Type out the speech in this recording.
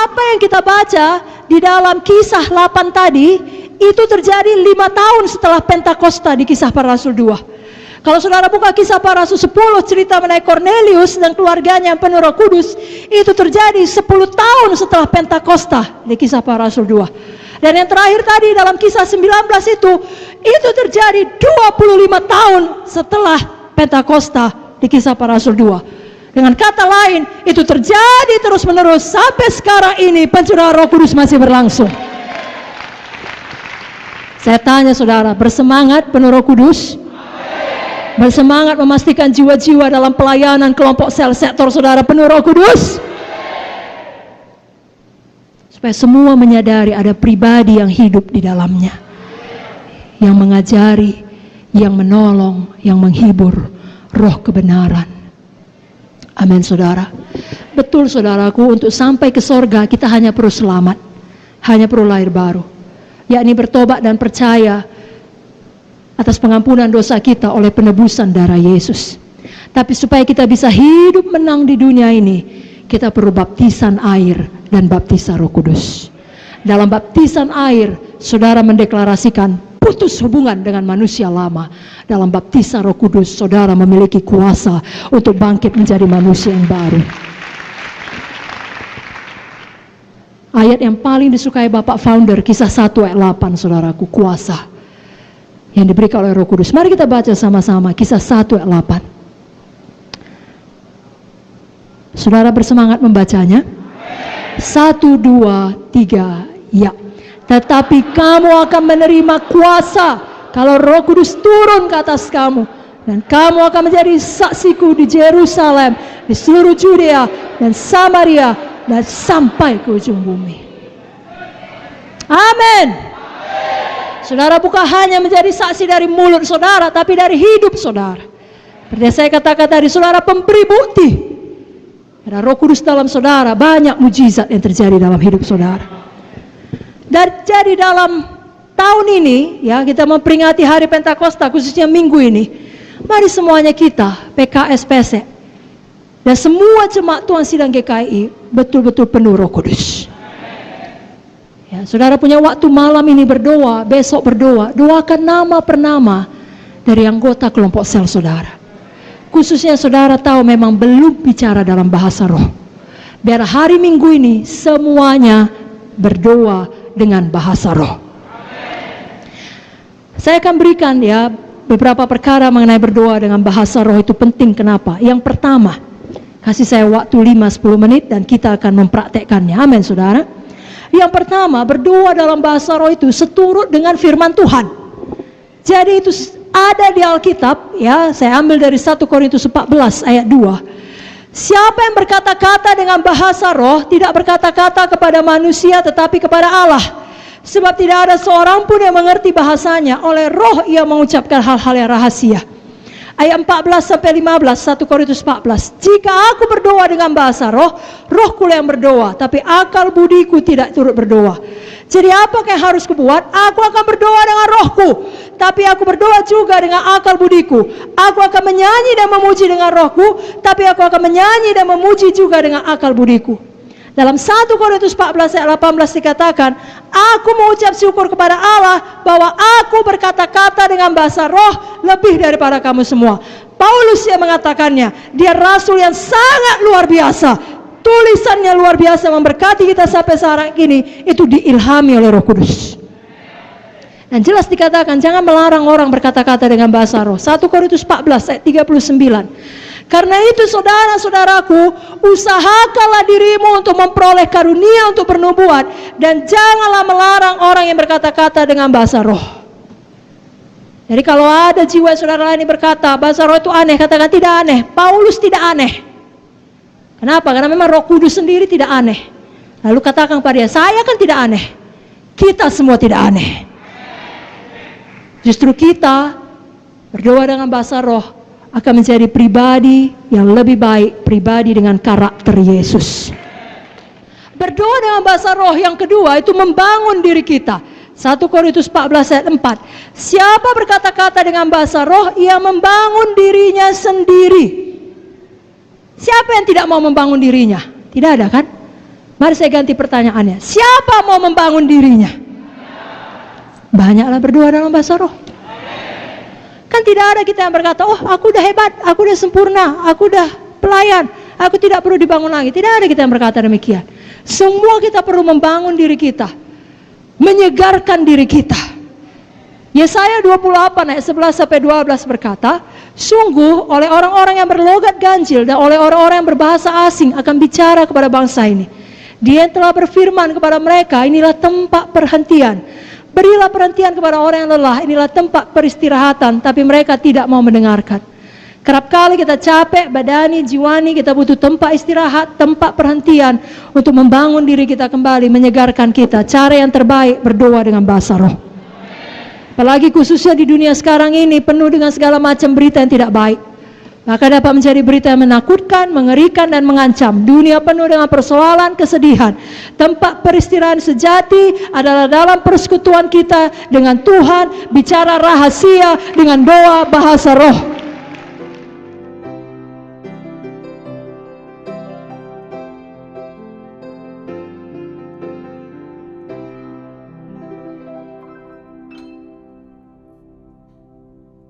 apa yang kita baca di dalam Kisah 8 tadi, itu terjadi 5 tahun setelah Pentakosta di Kisah Para Rasul 2. Kalau saudara buka Kisah Para Rasul 10, cerita mengenai Cornelius dan keluarganya yang penuh Roh Kudus, itu terjadi 10 tahun setelah Pentakosta di Kisah Para Rasul 2. Dan yang terakhir tadi dalam Kisah 19 itu terjadi 25 tahun setelah Pentakosta di Kisah Para Rasul 2. Dengan kata lain, itu terjadi terus menerus sampai sekarang ini pencurahan Roh Kudus masih berlangsung. Saya tanya saudara, bersemangat penuh Roh Kudus? Bersemangat memastikan jiwa-jiwa dalam pelayanan kelompok sel sektor saudara penuh Roh Kudus? Supaya semua menyadari ada pribadi yang hidup di dalamnya, yang mengajari, yang menolong, yang menghibur, roh kebenaran. Amin saudara. Betul saudaraku, untuk sampai ke sorga kita hanya perlu selamat, hanya perlu lahir baru, yakni bertobat dan percaya atas pengampunan dosa kita oleh penebusan darah Yesus. Tapi supaya kita bisa hidup menang di dunia ini, kita perlu baptisan air dan baptisan Roh Kudus. Dalam baptisan air, saudara mendeklarasikan putus hubungan dengan manusia lama. Dalam baptisan Roh Kudus, saudara memiliki kuasa untuk bangkit menjadi manusia yang baru. Ayat yang paling disukai Bapak Founder, Kisah 1 ayat 8, saudaraku, kuasa yang diberikan oleh Roh Kudus. Mari kita baca sama-sama Kisah 1 ayat 8. Saudara bersemangat membacanya? 1, 2, 3, ya. Tetapi kamu akan menerima kuasa kalau Roh Kudus turun ke atas kamu, dan kamu akan menjadi saksiku di Yerusalem, di seluruh Judea dan Samaria, dan sampai ke ujung bumi. Amin. Saudara bukan hanya menjadi saksi dari mulut saudara, tapi dari hidup saudara. Seperti saya katakan tadi, saudara pemberi bukti. Ada Roh Kudus dalam saudara, banyak mujizat yang terjadi dalam hidup saudara. Dan jadi dalam tahun ini, ya, kita memperingati hari Pentakosta, khususnya minggu ini. Mari semuanya kita, PKS PC, dan semua jemaat Tuhan Sidang GKI, betul-betul penuh Roh Kudus. Ya, saudara punya waktu malam ini berdoa, besok berdoa, doakan nama per nama dari anggota kelompok sel saudara. Khususnya saudara tahu memang belum bicara dalam bahasa roh. Biar hari Minggu ini semuanya berdoa dengan bahasa roh. Saya akan berikan ya beberapa perkara mengenai berdoa dengan bahasa roh itu penting. Kenapa? Yang pertama, kasih saya waktu 5-10 menit dan kita akan mempraktekkannya. Amin saudara. Yang pertama, berdoa dalam bahasa roh itu seturut dengan firman Tuhan. Jadi itu ada di Alkitab, ya, saya ambil dari 1 Korintus 14 ayat 2. Siapa yang berkata-kata dengan bahasa roh tidak berkata-kata kepada manusia tetapi kepada Allah. Sebab tidak ada seorang pun yang mengerti bahasanya, oleh roh ia mengucapkan hal-hal yang rahasia. Ayat 14-15, 1 Korintus 14. Jika aku berdoa dengan bahasa roh, rohku yang berdoa, tapi akal budiku tidak turut berdoa. Jadi apa yang harus kubuat? Aku akan berdoa dengan rohku, tapi aku berdoa juga dengan akal budiku. Aku akan menyanyi dan memuji dengan rohku, tapi aku akan menyanyi dan memuji juga dengan akal budiku. Dalam 1 Korintus 14 ayat 18 dikatakan, aku mengucap syukur kepada Allah bahwa aku berkata-kata dengan bahasa roh lebih daripada kamu semua. Paulus yang mengatakannya, dia rasul yang sangat luar biasa. Tulisannya luar biasa, memberkati kita sampai sekarang ini, itu diilhami oleh Roh Kudus. Dan jelas dikatakan, jangan melarang orang berkata-kata dengan bahasa roh. 1 Korintus 14 ayat 39. Karena itu saudara-saudaraku, usahakanlah dirimu untuk memperoleh karunia untuk bernubuat, dan janganlah melarang orang yang berkata-kata dengan bahasa roh. Jadi kalau ada jiwa saudara lain yang berkata bahasa roh itu aneh, katakan tidak aneh. Paulus tidak aneh. Kenapa? Karena memang Roh Kudus sendiri tidak aneh. Lalu katakan pada dia, saya kan tidak aneh. Kita semua tidak aneh. Justru kita berdoa dengan bahasa roh akan menjadi pribadi yang lebih baik, pribadi dengan karakter Yesus. Berdoa dengan bahasa roh yang kedua itu membangun diri kita. 1 Korintus 14 ayat 4. Siapa berkata-kata dengan bahasa roh, ia membangun dirinya sendiri. Siapa yang tidak mau membangun dirinya? Tidak ada kan? Mari saya ganti pertanyaannya. Siapa mau membangun dirinya? Banyaklah berdoa dalam bahasa roh. Kan tidak ada kita yang berkata, oh aku udah hebat, aku udah sempurna, aku udah pelayan, aku tidak perlu dibangun lagi. Tidak ada kita yang berkata demikian. Semua kita perlu membangun diri kita, menyegarkan diri kita. Yesaya 28 ayat 11 sampai 12 berkata, sungguh oleh orang-orang yang berlogat ganjil dan oleh orang-orang yang berbahasa asing akan bicara kepada bangsa ini. Dia yang telah berfirman kepada mereka, inilah tempat perhentian. Berilah perhentian kepada orang yang lelah, inilah tempat peristirahatan, tapi mereka tidak mau mendengarkan. Kerap kali kita capek, badani, jiwani, kita butuh tempat istirahat, tempat perhentian untuk membangun diri kita kembali, menyegarkan kita. Cara yang terbaik berdoa dengan bahasa roh. Apalagi khususnya di dunia sekarang ini penuh dengan segala macam berita yang tidak baik. Maka dapat menjadi berita yang menakutkan, mengerikan dan mengancam. Dunia penuh dengan persoalan, kesedihan. Tempat peristirahatan sejati adalah dalam persekutuan kita dengan Tuhan, bicara rahasia dengan doa bahasa roh.